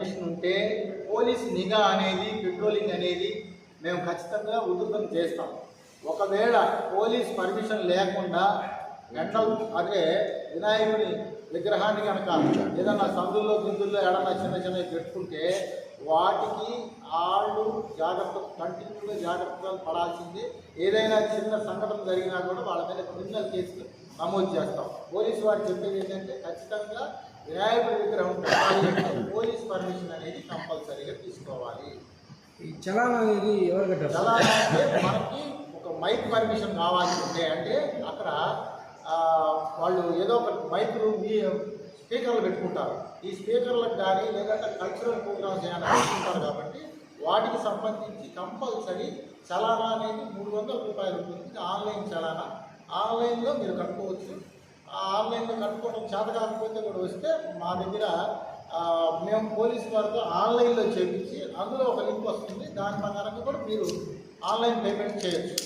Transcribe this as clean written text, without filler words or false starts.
Permission ఉంటే police నిఘా అనేది, పెట్రోలింగ్ అనేది మేము ఖచ్చితంగా ఉధృతం చేస్తాం. ఒకవేళ పోలీస్ పర్మిషన్ లేకుండా అదే వినాయకుడి విగ్రహాన్ని కనుక ఏదన్నా సందుల్లో గిందుల్లో ఏడన్నా చిన్న చిన్నవి పెట్టుకుంటే వాటికి వాళ్ళు కంటిన్యూగా జాగ్రత్తగా పడాల్సింది. ఏదైనా చిన్న సంఘటన జరిగినా కూడా వాళ్ళ మీద క్రిమినల్ కేసులు నమోదు చేస్తాం. పోలీసు వారు చెప్పేది ఏంటంటే ఖచ్చితంగా వినాయకుడి విగ్రహం పోలీస్ పర్మిషన్ అనేది కంపల్సరీగా తీసుకోవాలి. ఈ చలానా అనేది ఎవరు కట్టారు? చలానా అంటే మనకి ఒక మైక్ పర్మిషన్ కావాలి అంటే అక్కడ వాళ్ళు ఏదో ఒక మైకులు స్పీకర్లు పెట్టుకుంటారు. ఈ స్పీకర్లకు కానీ లేదంటే కల్చరల్ ప్రోగ్రామ్స్ ఏమైనా పెట్టుకుంటారు కాబట్టి వాటికి సంబంధించి కంపల్సరీ చలానా అనేది 300 రూపాయలు ఉంటుంది. ఆన్లైన్ చలానా ఆన్లైన్లో మీరు కట్టుకోవచ్చు. ఆన్లైన్లో కట్టుకోవడం చేత కాకపోతే కూడా వస్తే మా దగ్గర మేము పోలీసు వారితో ఆన్లైన్లో చేయించి అందులో ఒక లింక్ వస్తుంది. దాని ప్రకారంగా కూడా మీరు ఆన్లైన్ పేమెంట్ చేయొచ్చు.